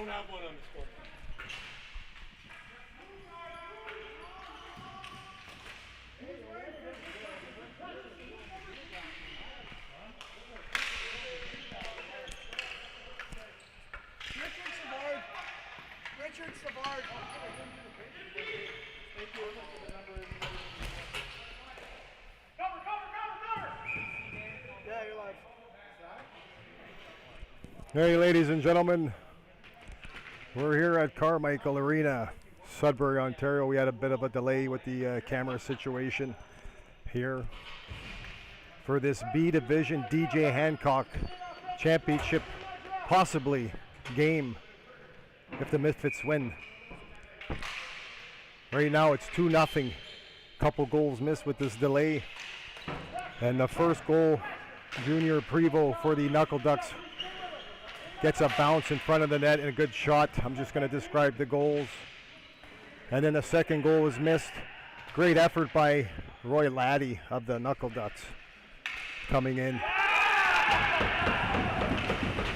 don't have one on the score. Richard Savard. Cover. Yeah, you're live. Hey, ladies and gentlemen, we're here at Carmichael Arena, Sudbury, Ontario. We had a bit of a delay with the camera situation here for this B Division DJ Hancock Championship, possibly game if the Misfits win. Right now it's 2-0. Couple goals missed with this delay. And the first goal, Junior Prevost for the Knuckle Ducks, gets a bounce in front of the net and a good shot. I'm just going to describe the goals. And then the second goal was missed. Great effort by Roy Laddie of the Knuckle Ducks coming in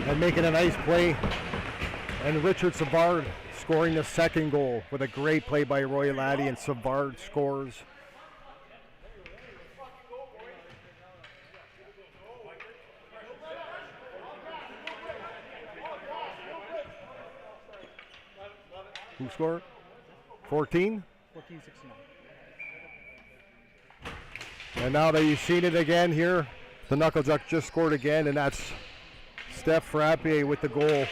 and making a nice play. And Richard Savard scoring the second goal with a great play by Roy Laddie, and Savard scores. Who scored? 14? 14-69. And now that you've seen it again here, the Knuckle Duck just scored again, and that's Steph Frappier with the goal.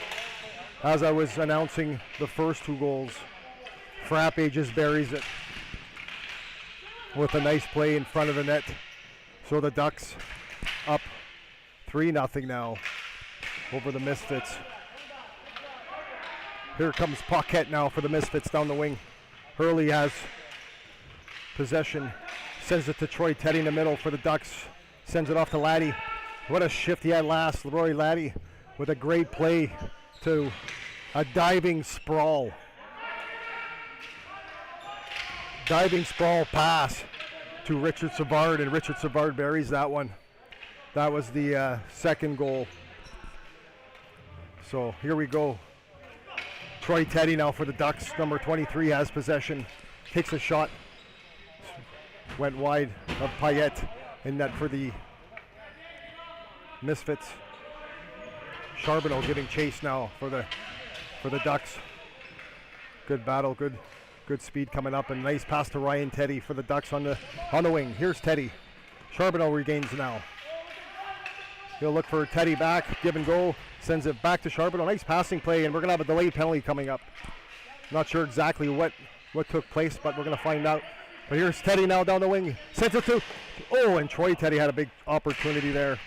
As I was announcing the first two goals, Frappier just buries it with a nice play in front of the net. So the Ducks up 3-0 now over the Misfits. Here comes Paquette now for the Misfits down the wing. Hurley has possession, sends it to Troy Teddy in the middle for the Ducks, sends it off to Laddie. What a shift he had last, Roy Laddie with a great play to a diving sprawl pass to Richard Savard, and Richard Savard buries that one. That was the second goal. So here we go. Troy Teddy now for the Ducks. Number 23 has possession, takes a shot, went wide of Payette, in net for the Misfits. Charbonneau giving chase now for the Ducks. Good battle, good speed coming up, and nice pass to Ryan Teddy for the Ducks on the wing. Here's Teddy. Charbonneau regains now. He'll look for Teddy back, give and go, sends it back to Charbonneau. Nice passing play, and we're gonna have a delayed penalty coming up. Not sure exactly what took place, but we're gonna find out. But here's Teddy now down the wing, sends it to, and Troy Teddy had a big opportunity there.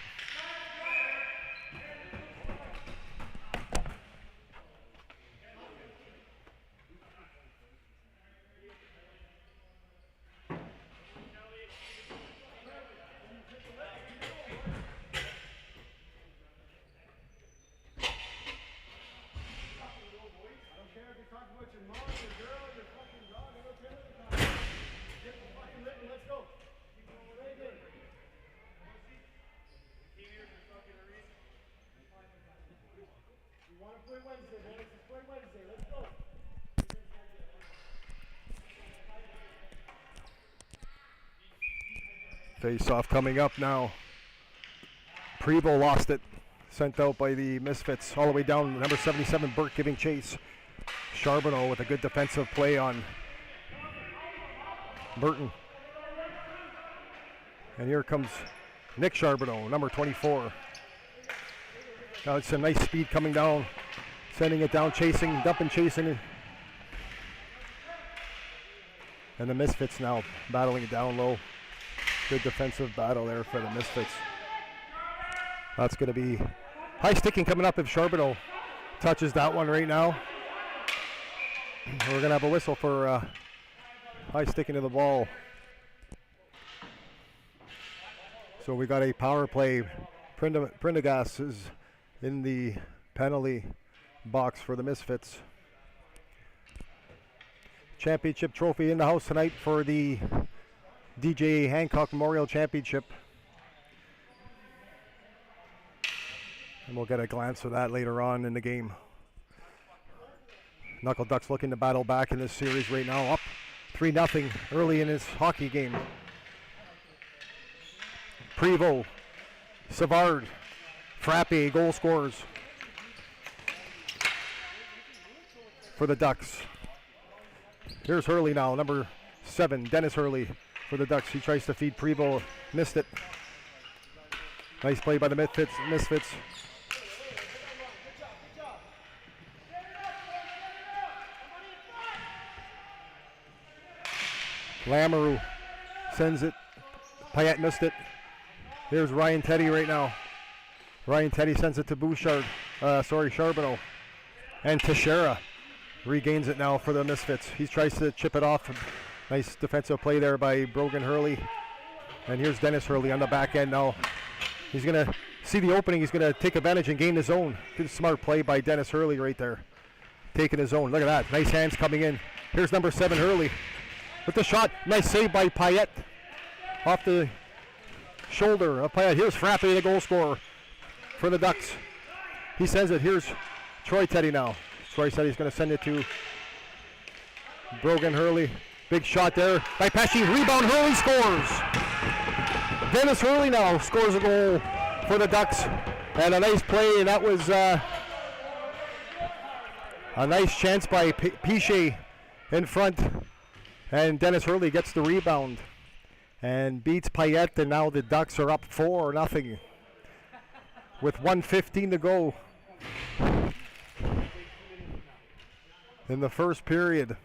Face off coming up now. Prevost lost it. Sent out by the Misfits all the way down. Number 77, Burke giving chase. Charbonneau with a good defensive play on Burton. And here comes Nick Charbonneau, number 24. Now it's a nice speed coming down. Sending it down, chasing, dumping, chasing. And the Misfits now battling it down low. Good defensive battle there for the Misfits. That's going to be high sticking coming up if Charbonneau touches that one right now. We're going to have a whistle for high sticking to the ball. So we got a power play. Prendergast is in the penalty box for the Misfits. Championship trophy in the house tonight for the DJ Hancock Memorial Championship. And we'll get a glance of that later on in the game. Knuckle Ducks looking to battle back in this series right now. Up 3-0 early in his hockey game. Prevost, Savard, Frappe, goal scorers for the Ducks. Here's Hurley now, number 7, Dennis Hurley for the Ducks. He tries to feed Prevost, missed it. Nice play by the Misfits. Lamoureux sends it. Payette missed it. Here's Ryan Teddy right now. Ryan Teddy sends it to Charbonneau. And Teixeira regains it now for the Misfits. He tries to chip it off. Nice defensive play there by Brogan Hurley. And here's Dennis Hurley on the back end now. He's going to see the opening. He's going to take advantage and gain the zone. Good smart play by Dennis Hurley right there. Taking his zone. Look at that. Nice hands coming in. Here's number 7 Hurley with the shot. Nice save by Payette. Off the shoulder of Payette. Here's Frappe, the goal scorer for the Ducks. He sends it. Here's Troy Teddy now. Troy Teddy's going to send it to Brogan Hurley. Big shot there by Pesci. Rebound. Hurley scores. Dennis Hurley now scores a goal for the Ducks. And a nice play. And that was a nice chance by Piche in front. And Dennis Hurley gets the rebound and beats Payette, and now the Ducks are up 4-0 with 1:15 to go in the first period.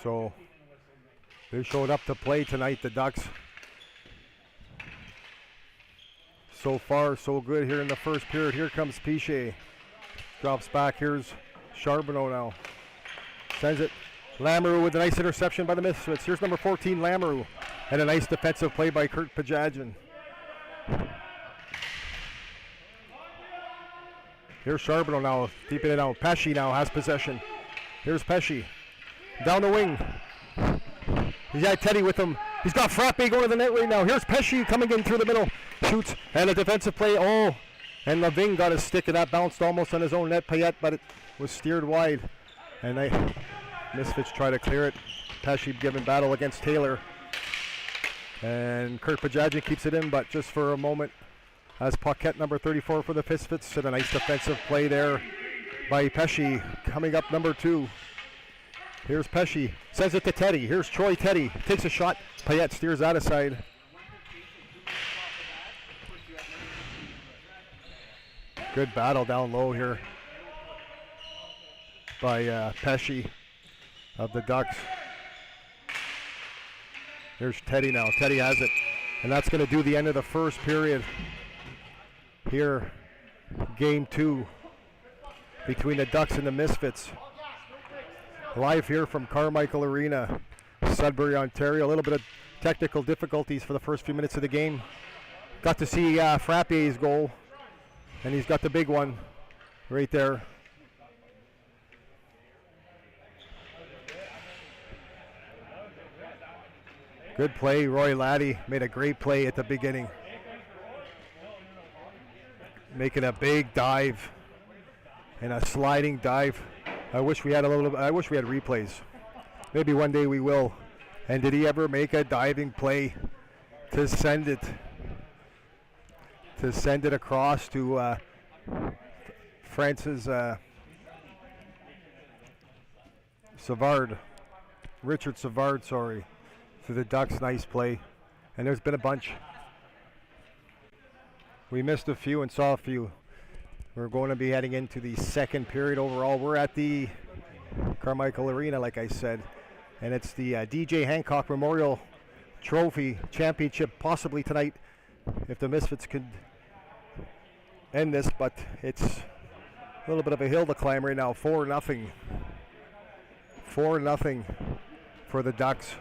So they showed up to play tonight, the Ducks. So far, so good here in the first period. Here comes Piche. Drops back. Here's Charbonneau now. Sends it. Lamoureux with a nice interception by the Misfits. Here's number 14, Lamoureux. And a nice defensive play by Kurt Pajadjian. Here's Charbonneau now, keeping it out. Pesci now has possession. Here's Pesci. Down the wing. He's got Teddy with him. He's got Frappe going to the net right now. Here's Pesci coming in through the middle. Shoots. And a defensive play. Oh. And Lavigne got his stick, and that bounced almost on his own net, Payette, but it was steered wide. And Misfits try to clear it. Pesci giving battle against Taylor. And Kurt Pajadjian keeps it in, but just for a moment. As Paquette, number 34 for the Misfits. And a nice defensive play there by Pesci. Coming up, number 2. Here's Pesci. Sends it to Teddy. Here's Troy Teddy. Takes a shot. Payette steers that aside. Good battle down low here by Pesci of the Ducks. Here's Teddy now. Teddy has it. And that's going to do the end of the first period. Here, game 2 between the Ducks and the Misfits. Live here from Carmichael Arena, Sudbury, Ontario. A little bit of technical difficulties for the first few minutes of the game. Got to see Frappe's goal, and he's got the big one right there. Good play. Roy Laddie made a great play at the beginning. Making a big dive and a sliding dive. I wish we had replays. Maybe one day we will. And did he ever make a diving play to send it across to Francis Savard, Richard Savard, sorry, to the Ducks. Nice play. And there's been a bunch. We missed a few and saw a few. We're going to be heading into the second period overall. We're at the Carmichael Arena, like I said, and it's the DJ Hancock Memorial Trophy Championship, possibly tonight if the Misfits could end this, but it's a little bit of a hill to climb right now. 4-0. 4-0 for the Ducks.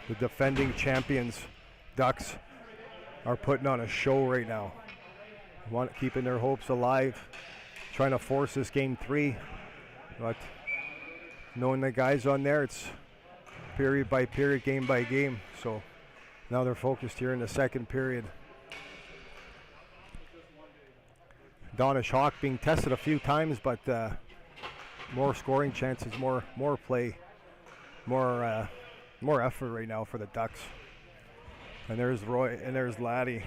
The defending champions, Ducks, are putting on a show right now. Keeping their hopes alive, trying to force this game 3. But knowing the guys on there, it's period by period, game by game. So now they're focused here in the second period. Donish Hawk being tested a few times, but more scoring chances, more play, more effort right now for the Ducks. And there's Roy, and there's Laddie.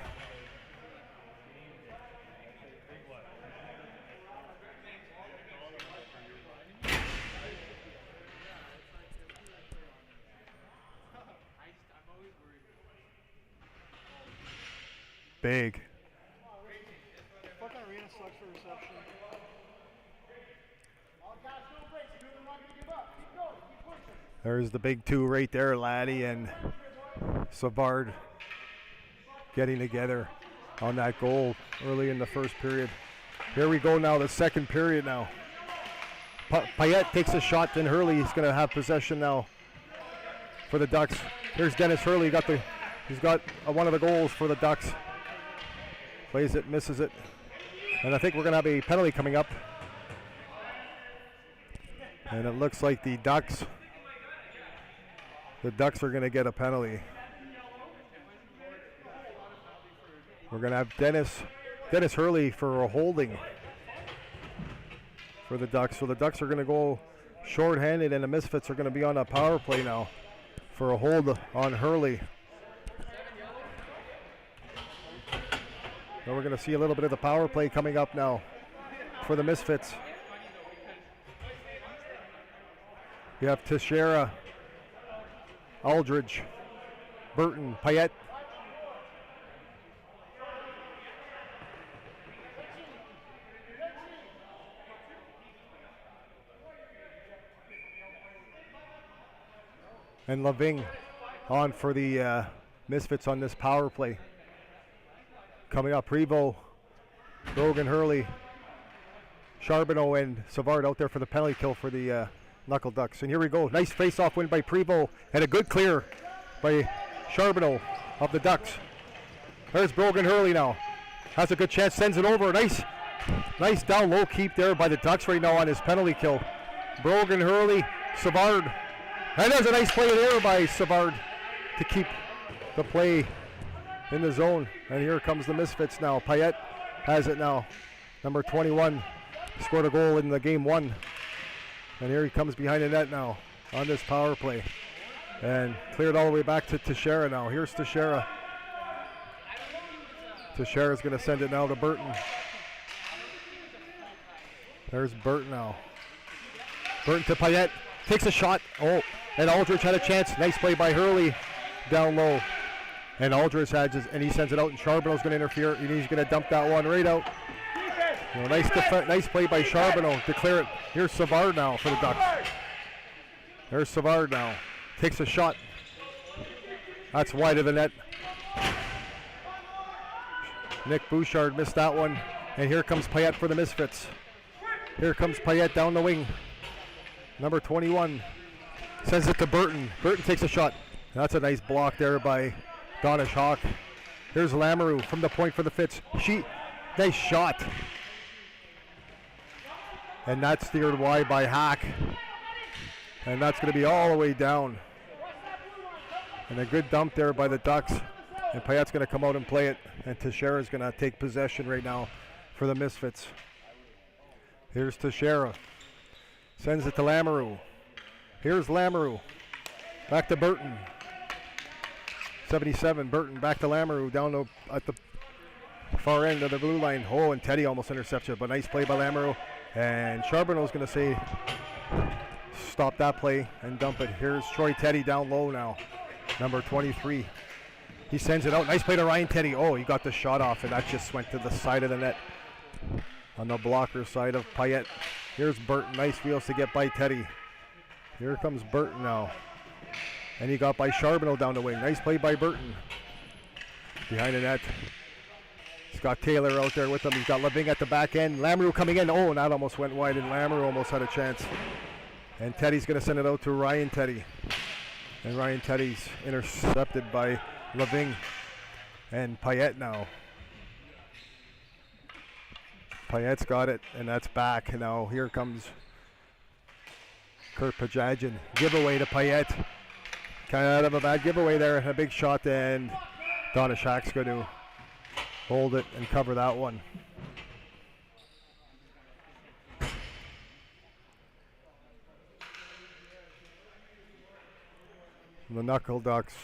Big. Fucking arena sucks for reception. There's the big two right there, Laddie and Savard getting together on that goal early in the first period. Here we go now, the second period now. Payette takes a shot, then Hurley's going to have possession now for the Ducks. Here's Dennis Hurley, he's got one of the goals for the Ducks. Plays it, misses it. And I think we're going to have a penalty coming up. And it looks like the Ducks are going to get a penalty. We're going to have Dennis Hurley for a holding for the Ducks. So the Ducks are going to go shorthanded, and the Misfits are going to be on a power play now for a hold on Hurley. So we're going to see a little bit of the power play coming up now for the Misfits. We have Teixeira, Aldridge, Burton, Payette. And Laving on for the Misfits on this power play. Coming up, Prevost, Brogan Hurley, Charbonneau, and Savard out there for the penalty kill for the Knuckle Ducks. And here we go. Nice face-off win by Prevost, and a good clear by Charbonneau of the Ducks. There's Brogan Hurley now. Has a good chance, sends it over. Nice down low keep there by the Ducks right now on his penalty kill. Brogan Hurley, Savard. And there's a nice play there by Savard to keep the play in the zone. And here comes the Misfits now. Payette has it now. Number 21 scored a goal in the game one. And here he comes behind the net now on this power play. And cleared all the way back to Teixeira now. Here's Teixeira. Teixeira's going to send it now to Burton. There's Burton now. Burton to Payette. Takes a shot. Oh, and Aldridge had a chance. Nice play by Hurley down low. And Aldridge and he sends it out, and Charbonneau's going to interfere, and he's going to dump that one right out. Nice play by Charbonneau to clear it. Here's Savard now for the Ducks. There's Savard now. Takes a shot. That's wide of the net. Nick Bouchard missed that one. And here comes Payette for the Misfits. Here comes Payette down the wing. Number 21 sends it to Burton. Burton takes a shot. That's a nice block there by Donish Hawk. Here's Lamoureux from the point for the Fits. Nice shot. And that's steered wide by Hack. And that's going to be all the way down. And a good dump there by the Ducks. And Payette's going to come out and play it. And Teixeira's going to take possession right now for the Misfits. Here's Teixeira. Sends it to Lamoureux. Here's Lamoureux. Back to Burton. 77, Burton back to Lamoureux down at the far end of the blue line. Oh, and Teddy almost intercepts it, but nice play by Lamoureux. And Charbonneau's going to say, stop that play and dump it. Here's Troy Teddy down low now, number 23. He sends it out. Nice play to Ryan Teddy. Oh, he got the shot off, and that just went to the side of the net on the blocker side of Payette. Here's Burton. Nice wheels to get by Teddy. Here comes Burton now. And he got by Charbonneau down the wing. Nice play by Burton. Behind the net. He's got Taylor out there with him. He's got Laving at the back end. Lamoureux coming in. Oh, and that almost went wide, and Lamoureux almost had a chance. And Teddy's going to send it out to Ryan Teddy. And Ryan Teddy's intercepted by Laving. And Payette now. Payette's got it, and that's back. And now here comes Kurt Pajagian. Giveaway to Payette. Kind of a bad giveaway there. A big shot, and Donishak's going to hold it and cover that one. The Knuckle Ducks,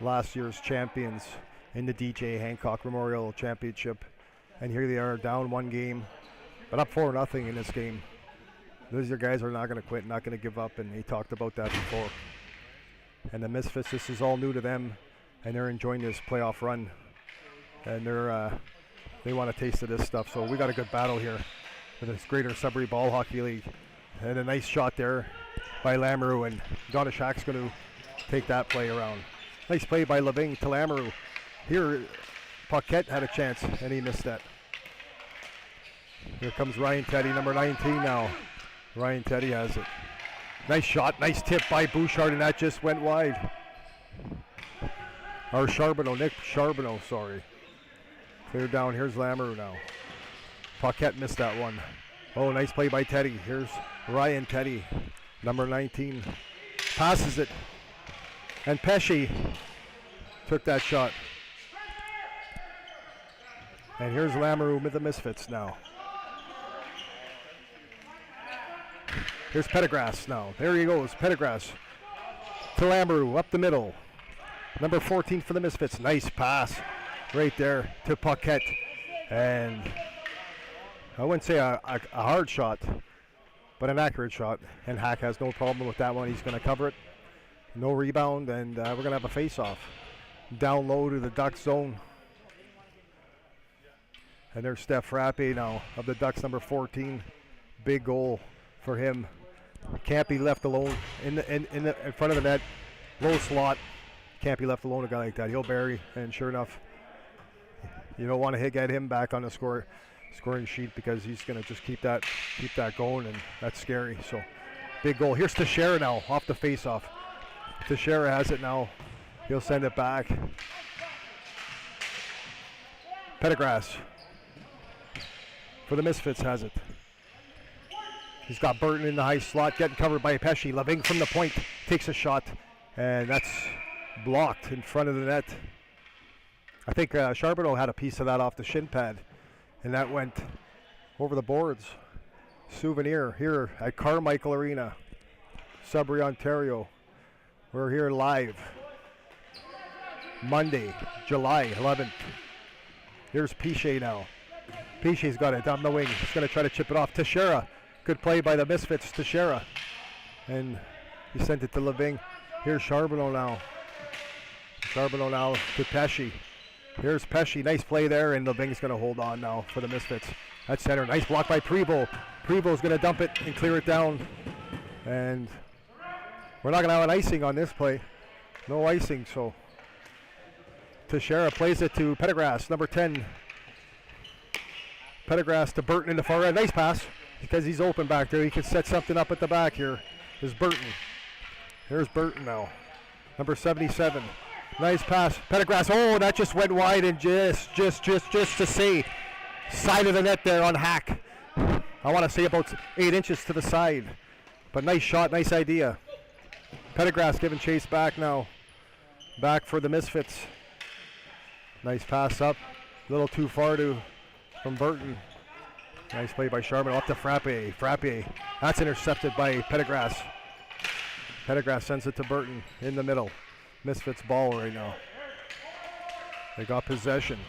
last year's champions in the DJ Hancock Memorial Championship. And here they are, down 1 game, but up 4-0 in this game. These guys are not going to quit, not going to give up, and he talked about that before. And the Misfits, this is all new to them, and they're enjoying this playoff run. And they want a taste of this stuff, so we got a good battle here for this Greater Sudbury Ball Hockey League. And a nice shot there by Lamoureux, and Donishak's going to take that play around. Nice play by Leving to Lamoureux. Here, Paquette had a chance, and he missed that. Here comes Ryan Teddy, number 19 now. Ryan Teddy has it. Nice shot, nice tip by Bouchard, and that just went wide. Or Charbonneau, Nick Charbonneau, sorry. Clear down, here's Lamoureux now. Paquette missed that one. Oh, nice play by Teddy. Here's Ryan Teddy, number 19. Passes it. And Pesci took that shot. And here's Lamoureux with the Misfits now. Here's Pettigras now. There he goes, Pettigras to Lamoureux, up the middle. Number 14 for the Misfits. Nice pass right there to Paquette. And I wouldn't say a hard shot, but an accurate shot. And Hack has no problem with that one. He's going to cover it. No rebound, and we're going to have a face-off. Down low to the Ducks zone. And there's Steph Frappe now of the Ducks, number 14. Big goal for him. Can't be left alone in front of the net. Low slot. Can't be left alone, a guy like that. He'll bury, and sure enough, you don't want to get him back on the scoring sheet, because he's going to just keep that going, and that's scary. So big goal. Here's Teixeira now off the face-off. Teixeira has it now. He'll send it back. Pettigras for the Misfits has it. He's got Burton in the high slot, getting covered by Pesci. Leving from the point takes a shot, and that's blocked in front of the net. I think Charbonneau had a piece of that off the shin pad, and that went over the boards. Souvenir here at Carmichael Arena, Sudbury, Ontario. We're here live Monday, July 11th. Here's Piché now. Piché's got it down the wing. He's going to try to chip it off. Teixeira. Good play by the Misfits, Teixeira. And he sent it to Leving. Here's Charbonneau now. Charbonneau now to Pesci. Here's Pesci. Nice play there, and Leving's going to hold on now for the Misfits. At center. Nice block by Prevost. Prevost's going to dump it and clear it down. And we're not going to have an icing on this play. No icing, so Teixeira plays it to Pettigras, number 10. Pettigras to Burton in the far end. Nice pass, because he's open back there. He can set something up at the back here. Is Burton. Here's Burton now, number 77. Nice pass. Pettigras. Oh, that just went wide, and just to see side of the net there on Hack. I want to say about 8 inches to the side. But nice shot, nice idea. Pettigras giving chase back now. Back for the Misfits. Nice pass up. A little too far from Burton. Nice play by Charbonneau up to Frappe. Frappe. That's intercepted by Pettigras. Pettigras sends it to Burton in the middle. Misfits ball right now. They got possession.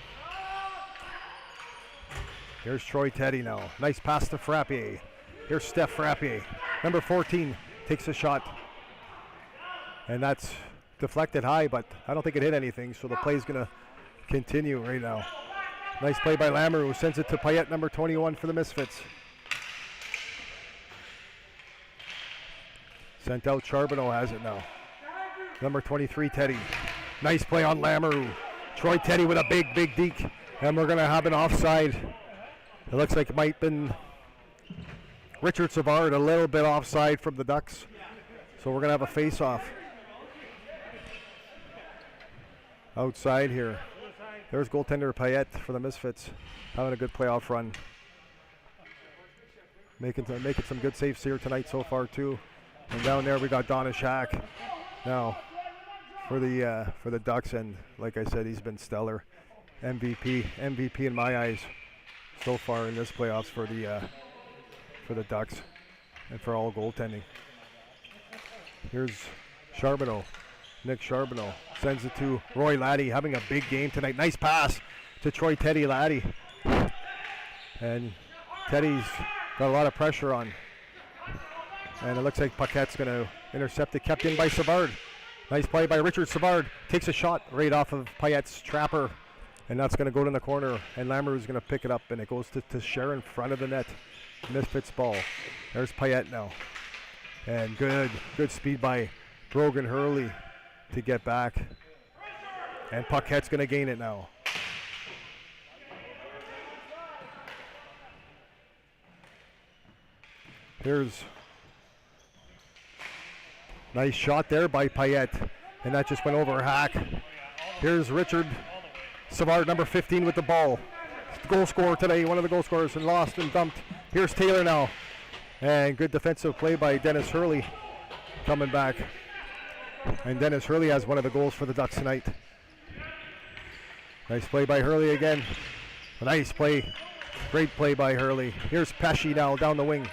Here's Troy Teddy now. Nice pass to Frappe. Here's Steph Frappe. Number 14 takes a shot. And that's deflected high, but I don't think it hit anything, so the play's going to continue right now. Nice play by Lamoureux, who sends it to Payette, number 21 for the Misfits. Sent out, Charbonneau has it now. Number 23, Teddy. Nice play on Lamoureux. Troy Teddy with a big deke, and we're going to have an offside. It looks like it might have been Richard Savard, a little bit offside from the Ducks. So we're going to have a face-off. Outside here. There's goaltender Payette for the Misfits, having a good playoff run. Making some good saves here tonight so far too. And down there we got Donishak. Now for the Ducks, and like I said, he's been stellar. MVP in my eyes so far in this playoffs for the Ducks and for all goaltending. Here's Charbonneau. Nick Charbonneau sends it to Roy Laddie, having a big game tonight. Nice pass to Troy Teddy Laddie. And Teddy's got a lot of pressure on. And it looks like Paquette's going to intercept it, kept in by Savard. Nice play by Richard Savard. Takes a shot right off of Payette's trapper. And that's going to go to the corner. And Lamoureux's going to pick it up. And it goes to Scher in front of the net. Misfits ball. There's Payette now. And good speed by Brogan Hurley to get back. And Paquette's going to gain it now. Here's nice shot there by Payette, and that just went over a hack. Here's Richard Savard, number 15, with the ball. Goal scorer today, one of the goal scorers, and lost and dumped. Here's Taylor now, and good defensive play by Dennis Hurley coming back. And Dennis Hurley has one of the goals for the Ducks tonight. Nice play by Hurley again. A nice play, great play by Hurley. Here's Pesci now down the wing.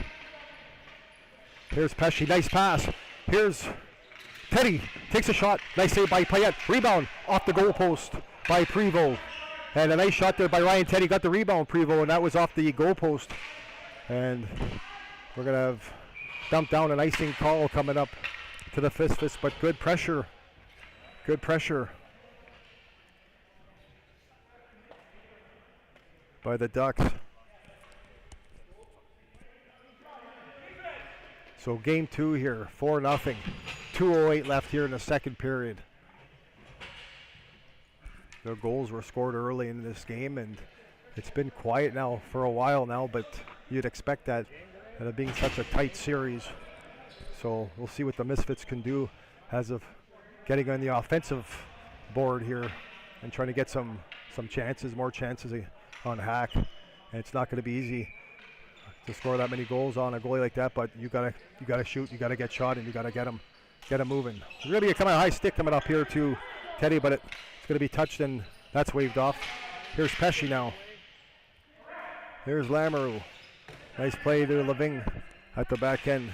Here's Pesci, nice pass. Here's Teddy, takes a shot. Nice save by Payette. Rebound off the goal post by Prevost. And a nice shot there by Ryan Teddy. Got the rebound, Prevost, and that was off the goal post. And we're going to have dumped down an icing call coming up to the Misfits, but good pressure. Good pressure by the Ducks. So game 2 here, 4-0. 2:08 left here in the second period. The goals were scored early in this game, and it's been quiet now for a while now, but you'd expect that it being such a tight series. So we'll see what the Misfits can do as of getting on the offensive board here and trying to get some chances, more chances on Hack. And it's not going to be easy to score that many goals on a goalie like that, but you gotta shoot, you gotta get shot, and you gotta get them moving. There's gonna be a kind of high stick coming up here to Teddy, but it's gonna be touched and that's waved off. Here's Pesci now. Here's Lamoureux. Nice play to Leving at the back end.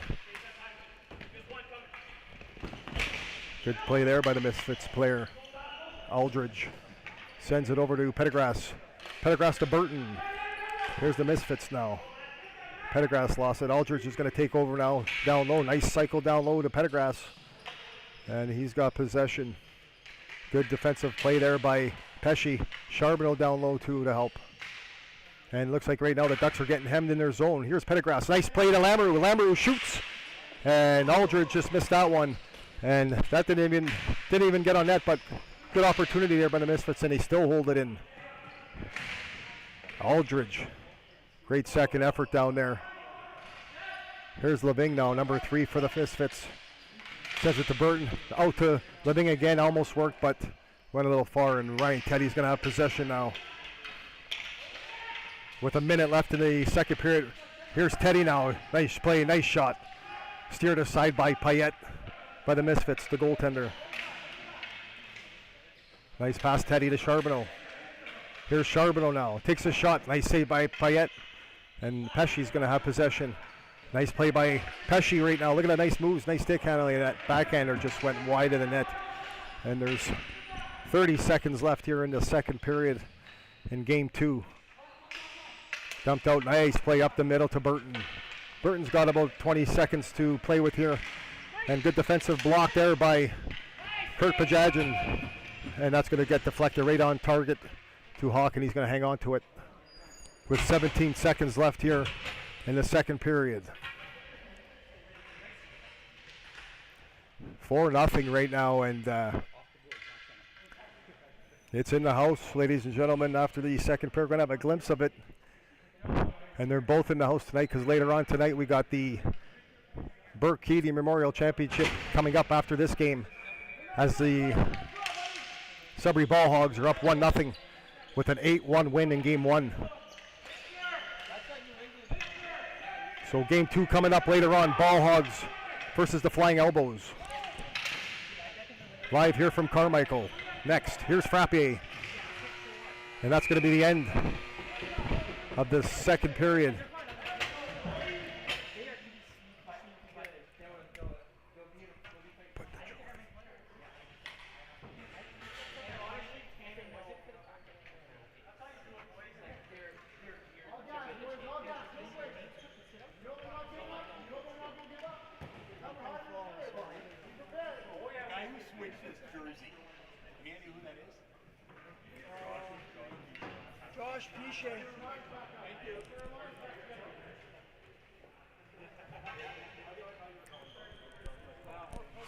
Good play there by the Misfits player. Aldridge sends it over to Pendergrass. Pendergrass to Burton. Here's the Misfits now. Pendergrass lost it. Aldridge is going to take over now down low. Nice cycle down low to Pendergrass. And he's got possession. Good defensive play there by Pesci. Charbonneau down low too to help. And looks like right now the Ducks are getting hemmed in their zone. Here's Pendergrass. Nice play to Lamoureux. Lamoureux shoots. And Aldridge just missed that one. And that didn't even get on net, but good opportunity there by the Misfits, and he still hold it in. Aldridge. Great second effort down there. Here's Leving now, number 3 for the Misfits. Sends it to Burton. Out to Leving again, almost worked, but went a little far, and Ryan Teddy's going to have possession now. With a minute left in the second period. Here's Teddy now. Nice play, nice shot. Steered aside by Payette, by the Misfits, the goaltender. Nice pass, Teddy to Charbonneau. Here's Charbonneau now. Takes a shot. Nice save by Payette. And Pesci's going to have possession. Nice play by Pesci right now. Look at that nice moves. Nice stick handling. That backhander just went wide of the net. And there's 30 seconds left here in the second period in game 2. Dumped out. Nice play up the middle to Burton. Burton's got about 20 seconds to play with here. And good defensive block there by Kurt Pajadjian. And that's going to get deflected right on target to Hawk, and he's going to hang on to it. With 17 seconds left here in the second period. 4-0 right now, and it's in the house, ladies and gentlemen. After the second period, we're going to have a glimpse of it. And they're both in the house tonight, because later on tonight we got the Burke Keaney Memorial Championship coming up after this game, as the Sudbury Ball Hogs are up 1-0 with an 8-1 win in game 1. So game 2 coming up later on. Ball Hogs versus the Flying Elbows. live here from Carmichael. Next, here's Frappier. And that's going to be the end of the second period.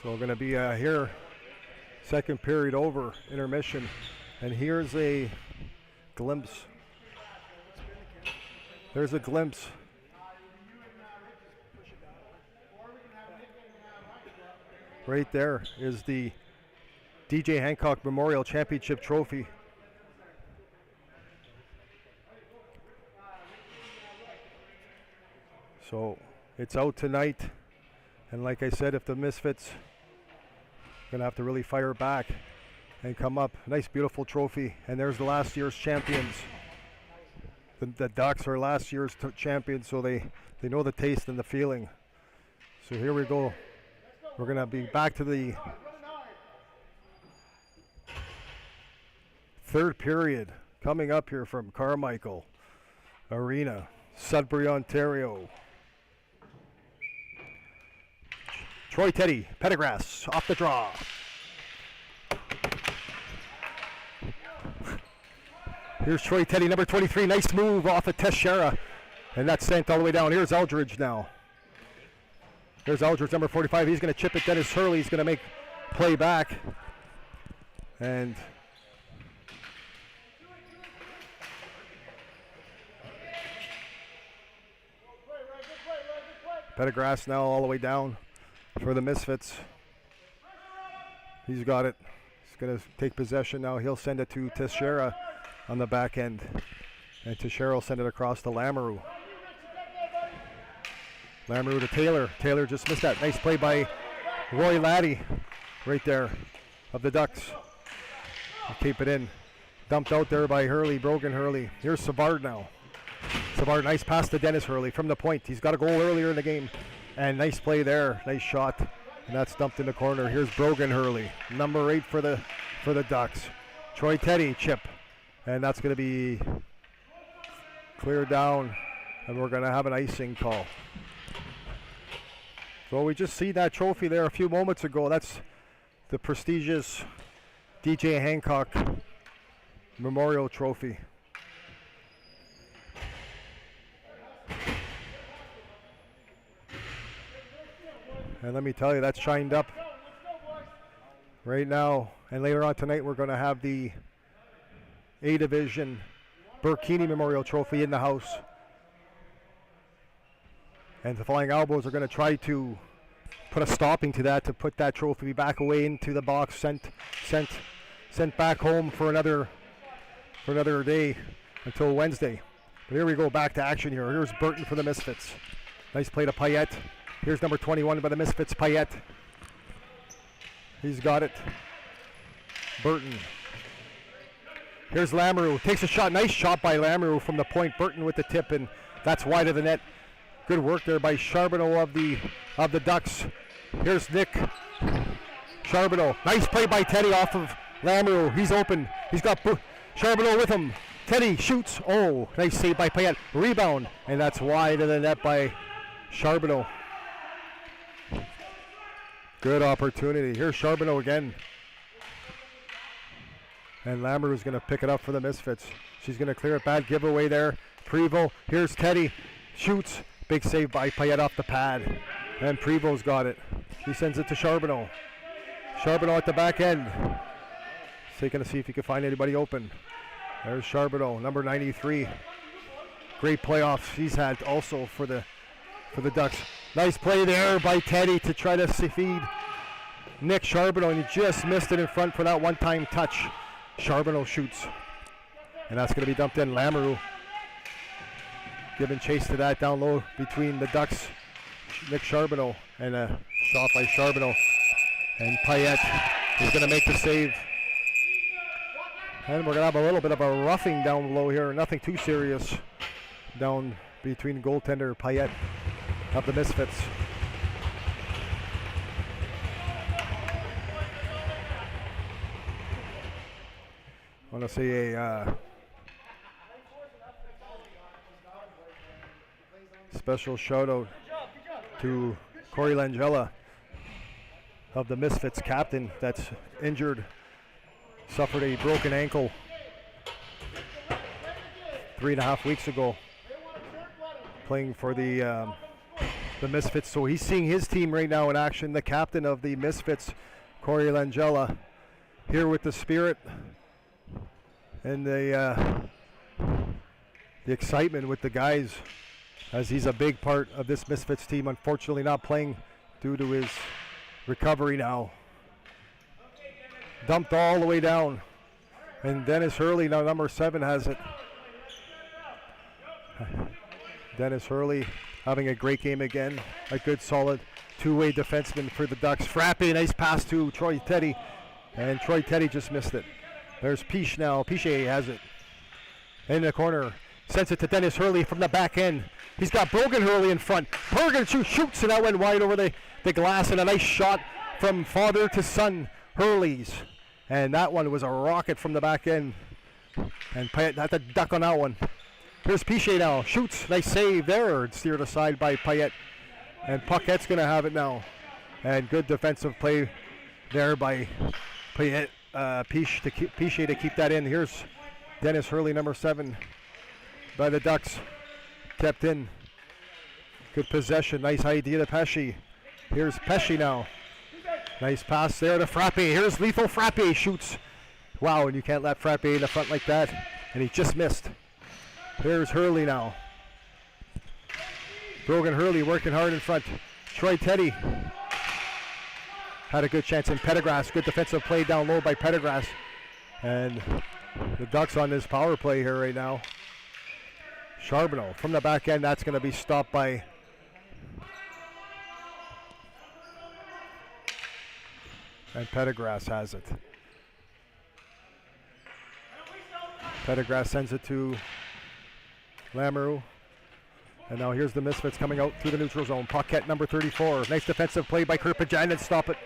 So we're going to be here, second period over, intermission. And here's a glimpse. There's a glimpse. Right there is the DJ Hancock Memorial Championship Trophy. So it's out tonight. And like I said, if the Misfits going to have to really fire back and come up. Nice, beautiful trophy. And there's the last year's champions. The Ducks are last year's champions, so they know the taste and the feeling. So here we go. We're going to be back to the third period coming up here from Carmichael Arena, Sudbury, Ontario. Troy Teddy, Pendergrass, off the draw. Here's Troy Teddy, number 23. Nice move off of Teixeira. And that's sent all the way down. Here's Eldridge now. Here's Eldridge, number 45. He's going to chip it. Dennis Hurley's going to make play back. And Pendergrass now all the way down for the Misfits. He's got it. He's going to take possession now. He'll send it to Teixeira on the back end. And Teixeira will send it across to Lamoureux. Lamoureux to Taylor. Taylor just missed that. Nice play by Roy Laddie right there of the Ducks. He'll keep it in. Dumped out there by Hurley, Brogan Hurley. Here's Savard now. Savard, nice pass to Dennis Hurley from the point. He's got a goal earlier in the game. And nice play there, nice shot, and that's dumped in the corner. Here's Brogan Hurley, number 8 for the Ducks. Troy Teddy, chip, and that's going to be cleared down, and we're going to have an icing call. So we just see that trophy there a few moments ago. That's the prestigious DJ Hancock Memorial Trophy. And let me tell you, that's shined up right now. And later on tonight, we're going to have the A Division Keaney Memorial Trophy in the house. And the Flying Elbows are going to try to put a stopping to that, to put that trophy back away into the box, sent back home for another day until Wednesday. But here we go, back to action here. Here's Burton for the Misfits. Nice play to Payette. Here's number 21 by the Misfits, Payette. He's got it. Burton. Here's Lamoureux. Takes a shot. Nice shot by Lamoureux from the point. Burton with the tip, and that's wide of the net. Good work there by Charbonneau of the Ducks. Here's Nick Charbonneau. Nice play by Teddy off of Lamoureux. He's open. He's got Charbonneau with him. Teddy shoots. Oh, nice save by Payette. Rebound, and that's wide of the net by Charbonneau. Good opportunity. Here's Charbonneau again. And Lamoureux is going to pick it up for the Misfits. She's going to clear it. Bad giveaway there. Prevost. Here's Teddy. Shoots. Big save by Payette off the pad. And Prevost's got it. He sends it to Charbonneau. Charbonneau at the back end. So he's going to see if he can find anybody open. There's Charbonneau, number 93. Great playoffs he's had also for the Ducks. Nice play there by Teddy to try to feed Nick Charbonneau, and he just missed it in front for that one-time touch. Charbonneau shoots, and that's going to be dumped in. Lamoureux giving chase to that down low between the Ducks. Nick Charbonneau, and a shot by Charbonneau. And Payette He's going to make the save. And we're going to have a little bit of a roughing down below here. Nothing too serious down between goaltender Payette of the Misfits. I want to say a special shout out to Corey Langella of the Misfits, captain that's injured, suffered a broken ankle 3.5 weeks ago playing for the Misfits. So he's seeing his team right now in action. The captain of the Misfits, Corey Langella, here with the spirit and the excitement with the guys, as he's a big part of this Misfits team. Unfortunately not playing due to his recovery now. Dumped all the way down. And Dennis Hurley, now number 7, has it. Dennis Hurley having a great game again. A good solid two-way defenseman for the Ducks. Frappe, nice pass to Troy Teddy. And Troy Teddy just missed it. There's Piche now. Piche has it in the corner. Sends it to Dennis Hurley from the back end. He's got Brogan Hurley in front. Brogan shoots, and that went wide over the glass, and a nice shot from father to son, Hurley's. And that one was a rocket from the back end. And Payette had to duck on that one. Here's Piche now. Shoots. Nice save there. Steered aside by Payette. And Puckett's going to have it now. And good defensive play there by Payette. Piche to keep that in. Here's Dennis Hurley, number 7, by the Ducks. Kept in. Good possession. Nice idea to Pesce. Here's Pesce now. Nice pass there to Frappe. Here's lethal Frappe. Shoots. Wow, and you can't let Frappe in the front like that. And he just missed. Here's Hurley now. Brogan Hurley working hard in front. Troy Teddy had a good chance in Pettigras. Good defensive play down low by Pettigras. And the Ducks on this power play here right now. Charbonneau from the back end. That's going to be stopped by and Pettigras has it. Pettigras sends it to Lamoureux. And now here's the Misfits coming out through the neutral zone. Paquette, number 34. Nice defensive play by Kirpajan and stop it.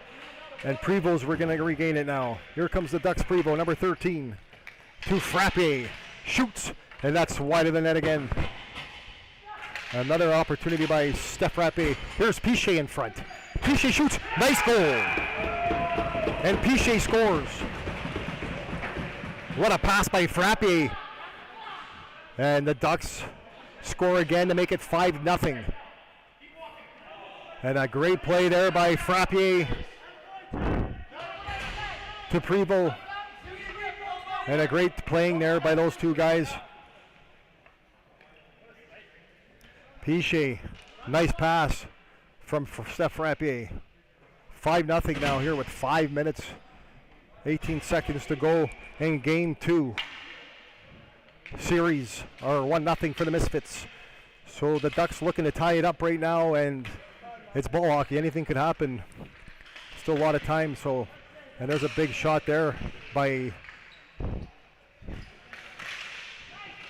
And Prevost, we're going to regain it now. Here comes the Ducks Prevost, number 13. To Frappe. Shoots. And that's wide of the net again. Another opportunity by Steph Frappe. Here's Piche in front. Piche shoots. Nice goal. And Piche scores. What a pass by Frappe. And the Ducks score again to make it 5-0. And a great play there by Frappe to Prevost. And a great playing there by those two guys. Piche, nice pass from Steph Frappe. 5-0 now here with 5 minutes, 18 seconds to go in game 2. Series, or 1-0 for the Misfits. So the Ducks looking to tie it up right now, and it's ball hockey. Anything could happen. Still a lot of time, so, and there's a big shot there by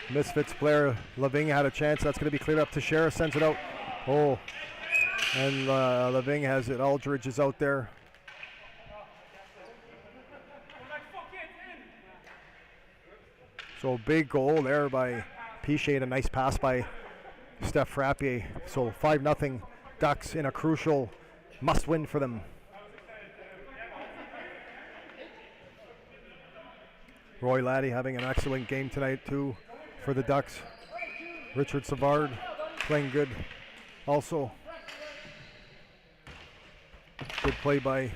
Misfits player. Leving had a chance. That's going to be cleared up. Teixeira sends it out. Oh, and Leving has it. Aldridge is out there. So big goal there by Piche and a nice pass by Steph Frappe. So 5-0 Ducks in a crucial must-win for them. Roy Laddie having an excellent game tonight too for the Ducks. Richard Savard playing good also. Good play by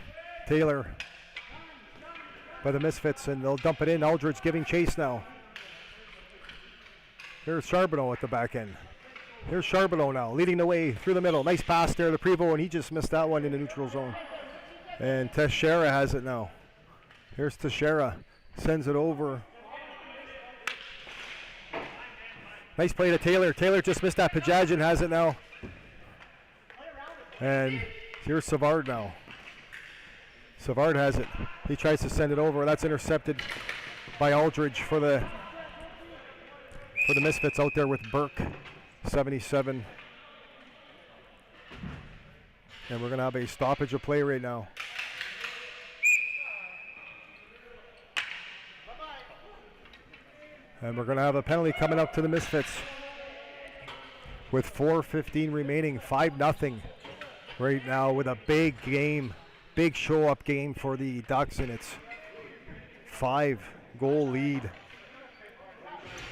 Taylor by the Misfits, and they'll dump it in. Aldridge giving chase now. Here's Charbonneau at the back end. Here's Charbonneau now, leading the way through the middle. Nice pass there to Prevost, and he just missed that one in the neutral zone. And Teixeira has it now. Here's Teixeira, sends it over. Nice play to Taylor. Taylor just missed that. Pajajan has it now. And here's Savard now. Savard has it. He tries to send it over. That's intercepted by Aldridge for the Misfits out there with Burke, 77. And we're going to have a stoppage of play right now. And we're going to have a penalty coming up to the Misfits with 4:15 remaining, 5-0 right now with a big game, big show-up game for the Ducks, and it's 5-goal lead.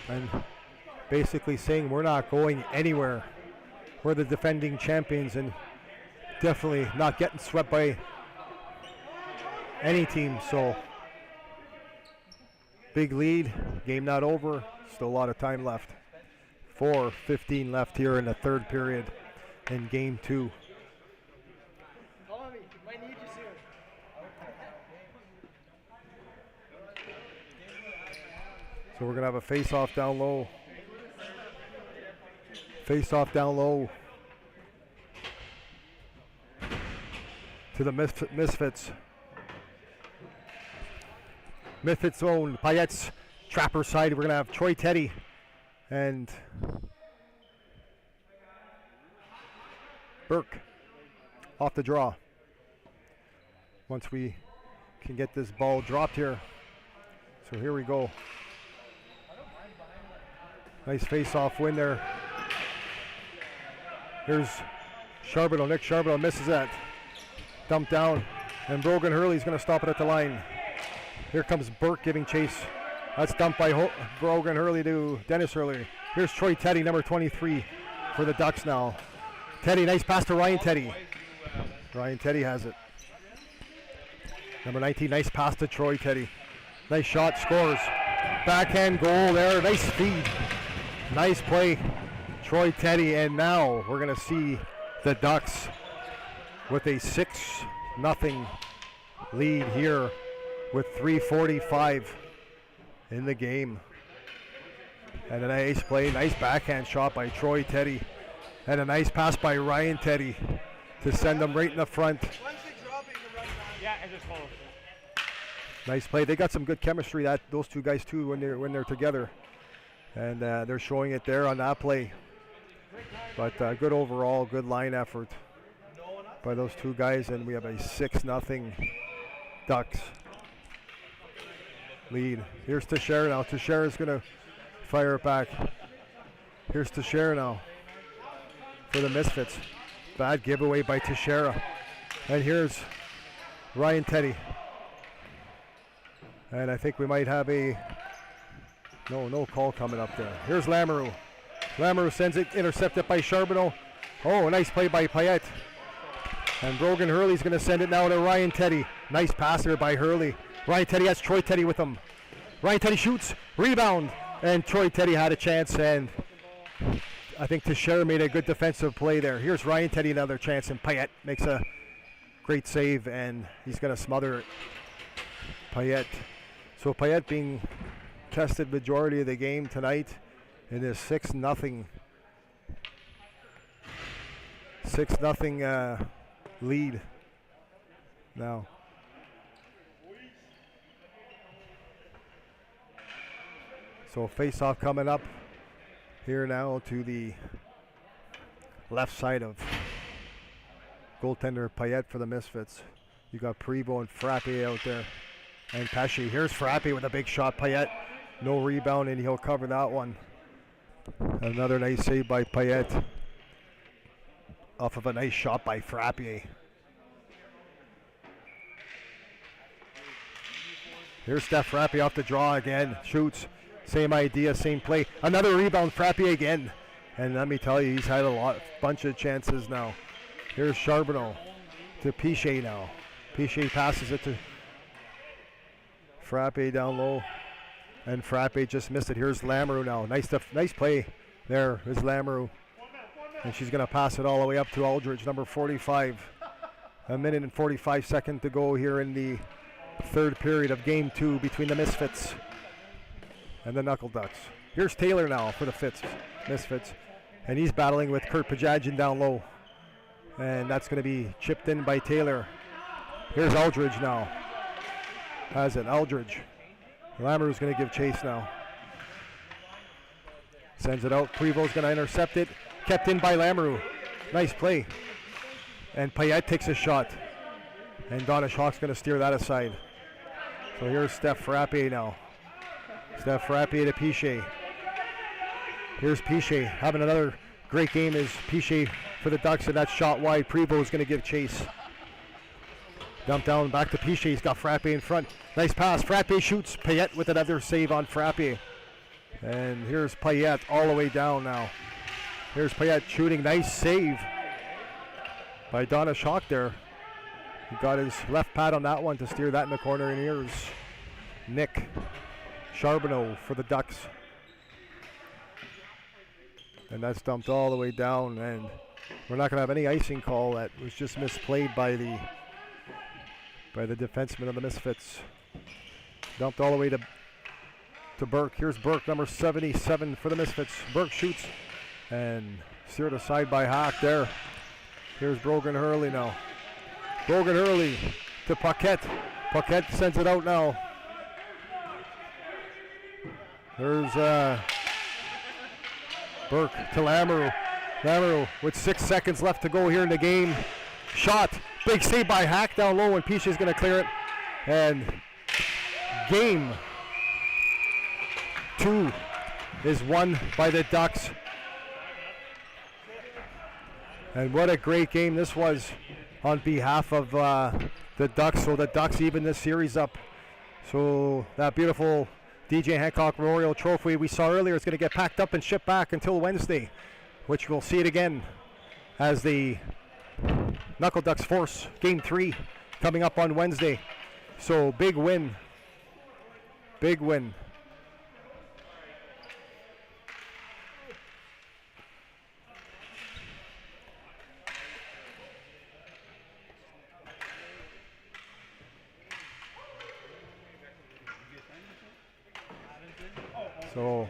And basically saying we're not going anywhere. We're the defending champions and definitely not getting swept by any team. So big lead, game not over, still a lot of time left. 4:15 left here in the third period in game 2. So we're going to have a face-off down low. Face-off down low to the Misfits. Misfits zone, Payette's trapper side. We're going to have Troy Teddy and Burke off the draw. Once we can get this ball dropped here. So here we go. Nice face-off win there. Here's Charbonneau. Nick Charbonneau misses that. Dumped down. And Brogan Hurley's going to stop it at the line. Here comes Burke giving chase. That's dumped by Brogan Hurley to Dennis Hurley. Here's Troy Teddy, number 23 for the Ducks now. Teddy, nice pass to Ryan Teddy. Ryan Teddy has it. Number 19, nice pass to Troy Teddy. Nice shot, scores. Backhand goal there, nice speed. Nice play, Troy Teddy, and now we're going to see the Ducks with a 6-0 lead here with 3:45 in the game. And a nice play, nice backhand shot by Troy Teddy, and a nice pass by Ryan Teddy to send them right in the front. Yeah, I just followed. Nice play. They got some good chemistry, those two guys too, when they're together. And they're showing it there on that play. But good overall, good line effort by those two guys, and we have a 6-0 Ducks lead. Here's Teixeira now. Teixeira's going to fire it back. Here's Teixeira now for the Misfits. Bad giveaway by Teixeira. And here's Ryan Teddy. And I think we might have a no call coming up there. Here's Lamoureux. Lamoureux sends it, intercepted by Charbonneau. Oh, nice play by Payette. And Brogan Hurley's going to send it now to Ryan Teddy. Nice pass there by Hurley. Ryan Teddy has Troy Teddy with him. Ryan Teddy shoots, rebound, and Troy Teddy had a chance, and I think Teixeira made a good defensive play there. Here's Ryan Teddy, another chance, and Payette makes a great save, and he's going to smother it. Payette. So Payette being tested majority of the game tonight in this 6-0 lead now. So face-off coming up here now to the left side of goaltender Payette for the Misfits. You got Prevo and Frappe out there. And Pesce. Here's Frappe with a big shot. Payette, no rebound, and he'll cover that one. Another nice save by Payette off of a nice shot by Frappe. Here's Steph Frappe off the draw again. Shoots. Same idea, same play. Another rebound, Frappe again. And let me tell you, he's had a bunch of chances now. Here's Charbonneau to Piché now. Piché passes it to Frappe down low. And Frappe just missed it. Here's Lamoureux now. Nice play there is Lamoureux. And she's going to pass it all the way up to Aldridge, number 45. A minute and 45 seconds to go here in the third period of game 2 between the Misfits and the Knuckle Ducks. Here's Taylor now for the Misfits. And he's battling with Kurt Pajagian down low. And that's going to be chipped in by Taylor. Here's Eldridge now. Has it, Eldridge. Lamoureux's going to give chase now. Sends it out. Prevo's going to intercept it. Kept in by Lamoureux. Nice play. And Payette takes a shot. And Donish Hawk's going to steer that aside. So here's Steph Frappe now. Steph Frappe to Piché. Here's Piché. Having another great game is Piché for the Ducks, and that shot wide. Prevost going to give chase. Dump down back to Piché. He's got Frappe in front. Nice pass. Frappe shoots. Payette with another save on Frappe. And here's Payette all the way down now. Here's Payette shooting. Nice save by Donish Hawk there. He got his left pad on that one to steer that in the corner. And here's Nick Charbonneau for the Ducks. And that's dumped all the way down, and we're not going to have any icing call. That was just misplayed by the defenseman of the Misfits. Dumped all the way to Burke. Here's Burke, number 77 for the Misfits. Burke shoots and steered aside by Hack there. Here's Brogan Hurley now. Brogan Hurley to Paquette. Paquette sends it out now. There's Burke to Lamoureux. Lamoureux with 6 seconds left to go here in the game. Shot. Big save by Hack down low, and Piché is going to clear it. And game 2 is won by the Ducks. And what a great game this was on behalf of the Ducks. So the Ducks even this series up. So that beautiful DJ Hancock Memorial Trophy we saw earlier is going to get packed up and shipped back until Wednesday, which we'll see it again as the Knuckle Ducks force Game 3 coming up on Wednesday. So big win. Big win. So